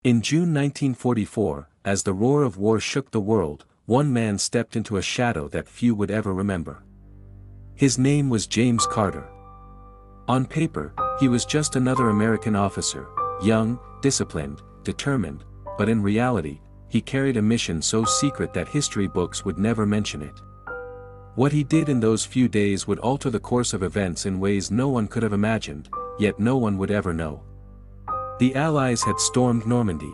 In June 1944, as the roar of war shook the world, one man stepped into a shadow that few would ever remember. His name was James Carter. On paper, he was just another American officer, young, disciplined, determined, but in reality, he carried a mission so secret that history books would never mention it. What he did in those few days would alter the course of events in ways no one could have imagined, yet no one would ever know. The Allies had stormed Normandy.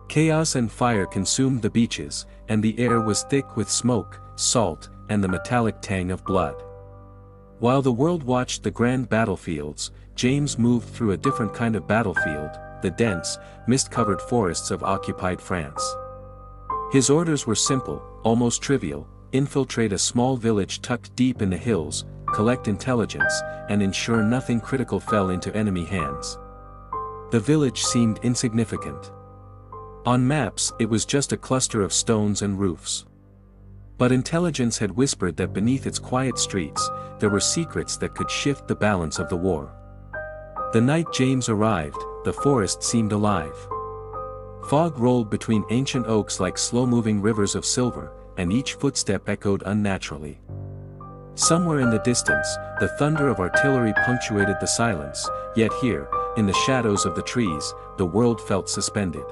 Chaos and fire consumed the beaches, and the air was thick with smoke, salt, and the metallic tang of blood. While the world watched the grand battlefields, James moved through a different kind of battlefield, the dense, mist-covered forests of occupied France. His orders were simple, almost trivial: infiltrate a small village tucked deep in the hills, collect intelligence, and ensure nothing critical fell into enemy hands. The village seemed insignificant. On maps, it was just a cluster of stones and roofs. But intelligence had whispered that beneath its quiet streets, there were secrets that could shift the balance of the war. The night James arrived, the forest seemed alive. Fog rolled between ancient oaks like slow-moving rivers of silver, and each footstep echoed unnaturally. Somewhere in the distance, the thunder of artillery punctuated the silence, yet here, in the shadows of the trees, the world felt suspended.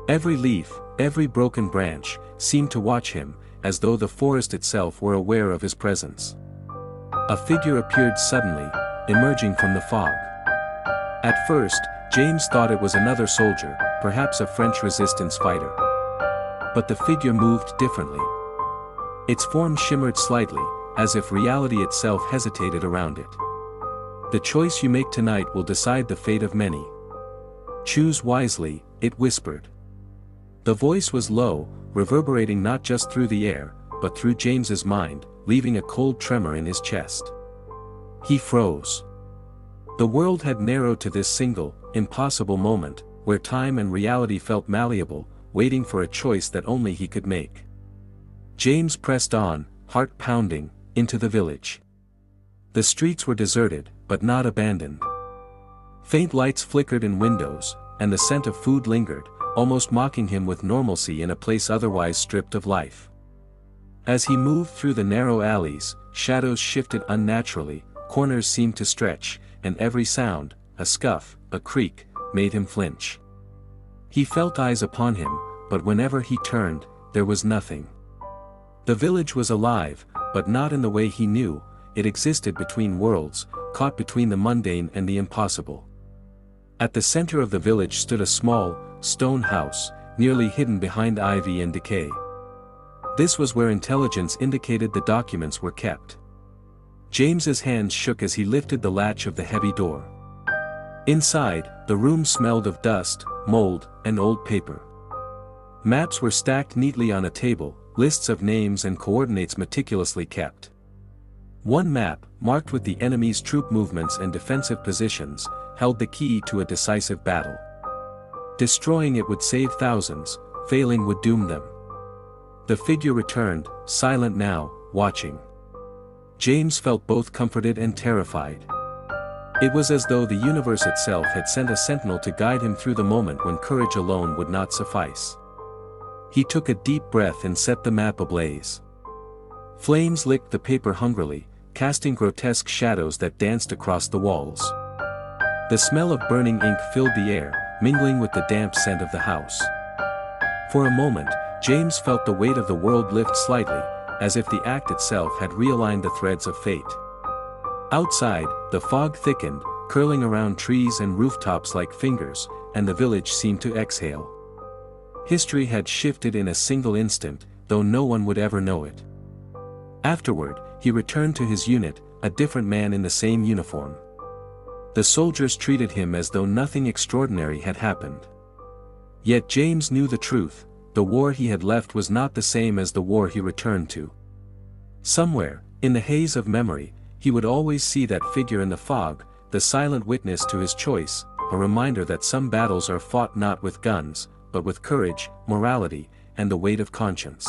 Every leaf, every broken branch, seemed to watch him, as though the forest itself were aware of his presence. A figure appeared suddenly, emerging from the fog. At first, James thought it was another soldier, perhaps a French resistance fighter. But the figure moved differently. Its form shimmered slightly, as if reality itself hesitated around it. The choice you make tonight will decide the fate of many. Choose wisely, it whispered. The voice was low, reverberating not just through the air, but through James's mind, leaving a cold tremor in his chest. He froze. The world had narrowed to this single, impossible moment, where time and reality felt malleable, waiting for a choice that only he could make. James pressed on, heart pounding, into the village. The streets were deserted, but not abandoned. Faint lights flickered in windows, and the scent of food lingered, almost mocking him with normalcy in a place otherwise stripped of life. As he moved through the narrow alleys, shadows shifted unnaturally, corners seemed to stretch, and every sound, a scuff, a creak, made him flinch. He felt eyes upon him, but whenever he turned, there was nothing. The village was alive, but not in the way he knew. It existed between worlds, caught between the mundane and the impossible. At the center of the village stood a small, stone house, nearly hidden behind ivy and decay. This was where intelligence indicated the documents were kept. James's hands shook as he lifted the latch of the heavy door. Inside, the room smelled of dust, mold, and old paper. Maps were stacked neatly on a table, lists of names and coordinates meticulously kept. One map, marked with the enemy's troop movements and defensive positions, held the key to a decisive battle. Destroying it would save thousands, failing would doom them. The figure returned, silent now, watching. James felt both comforted and terrified. It was as though the universe itself had sent a sentinel to guide him through the moment when courage alone would not suffice. He took a deep breath and set the map ablaze. Flames licked the paper hungrily, casting grotesque shadows that danced across the walls. The smell of burning ink filled the air, mingling with the damp scent of the house. For a moment, James felt the weight of the world lift slightly, as if the act itself had realigned the threads of fate. Outside, the fog thickened, curling around trees and rooftops like fingers, and the village seemed to exhale. History had shifted in a single instant, though no one would ever know it. Afterward, he returned to his unit, a different man in the same uniform. The soldiers treated him as though nothing extraordinary had happened. Yet James knew the truth: the war he had left was not the same as the war he returned to. Somewhere, in the haze of memory, he would always see that figure in the fog, the silent witness to his choice, a reminder that some battles are fought not with guns, but with courage, morality, and the weight of conscience.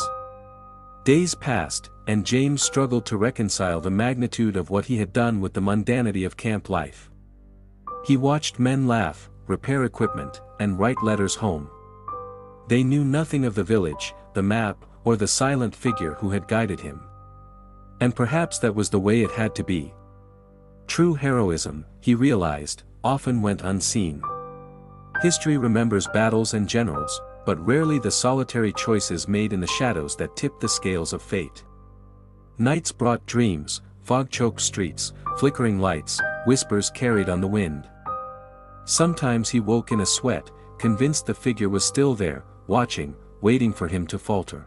Days passed, and James struggled to reconcile the magnitude of what he had done with the mundanity of camp life. He watched men laugh, repair equipment, and write letters home. They knew nothing of the village, the map, or the silent figure who had guided him. And perhaps that was the way it had to be. True heroism, he realized, often went unseen. History remembers battles and generals, but rarely the solitary choices made in the shadows that tipped the scales of fate. Nights brought dreams, fog-choked streets, flickering lights, whispers carried on the wind. Sometimes he woke in a sweat, convinced the figure was still there, watching, waiting for him to falter.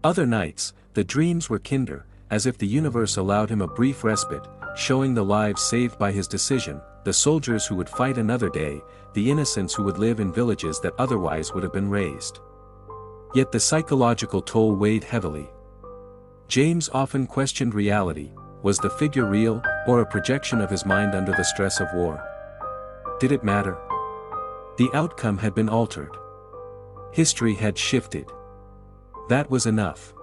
Other nights, the dreams were kinder, as if the universe allowed him a brief respite, showing the lives saved by his decision, the soldiers who would fight another day, the innocents who would live in villages that otherwise would have been razed. Yet the psychological toll weighed heavily. James often questioned reality. Was the figure real, or a projection of his mind under the stress of war? Did it matter? The outcome had been altered. History had shifted. That was enough.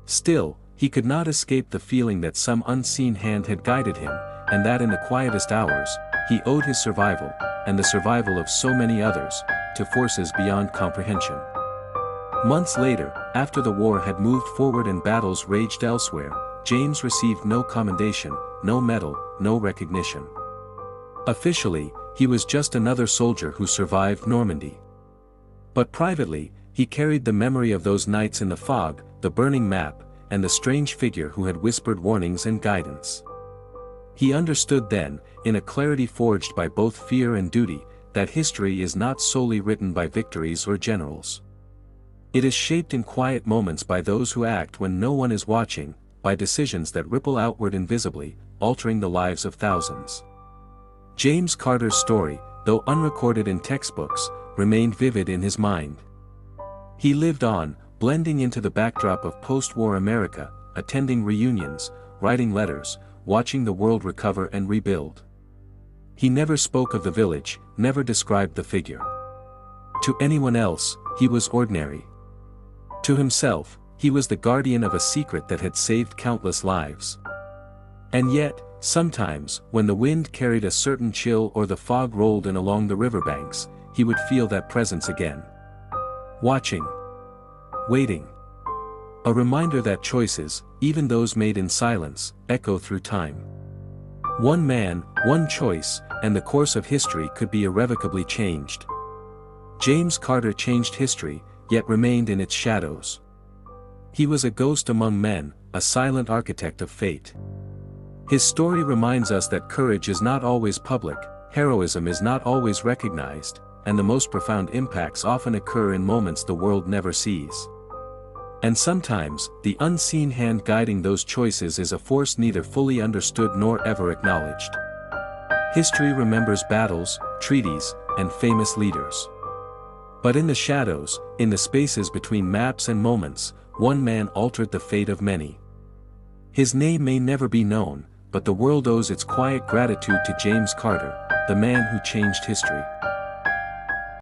Still, he could not escape the feeling that some unseen hand had guided him, and that in the quietest hours, he owed his survival, and the survival of so many others, to forces beyond comprehension. Months later, after the war had moved forward and battles raged elsewhere, James received no commendation, no medal, no recognition. Officially, he was just another soldier who survived Normandy. But privately, he carried the memory of those nights in the fog, the burning map, and the strange figure who had whispered warnings and guidance. He understood then, in a clarity forged by both fear and duty, that history is not solely written by victories or generals. It is shaped in quiet moments by those who act when no one is watching, by decisions that ripple outward invisibly, altering the lives of thousands. James Carter's story, though unrecorded in textbooks, remained vivid in his mind. He lived on, blending into the backdrop of post-war America, attending reunions, writing letters, watching the world recover and rebuild. He never spoke of the village, never described the figure. To anyone else, he was ordinary. To himself, he was the guardian of a secret that had saved countless lives. And yet, sometimes, when the wind carried a certain chill or the fog rolled in along the riverbanks, he would feel that presence again. Watching. Waiting. A reminder that choices, even those made in silence, echo through time. One man, one choice, and the course of history could be irrevocably changed. James Carter changed history, yet remained in its shadows. He was a ghost among men, a silent architect of fate. His story reminds us that courage is not always public, heroism is not always recognized, and the most profound impacts often occur in moments the world never sees. And sometimes, the unseen hand guiding those choices is a force neither fully understood nor ever acknowledged. History remembers battles, treaties, and famous leaders. But in the shadows, in the spaces between maps and moments, one man altered the fate of many. His name may never be known, but the world owes its quiet gratitude to James Carter, the man who changed history.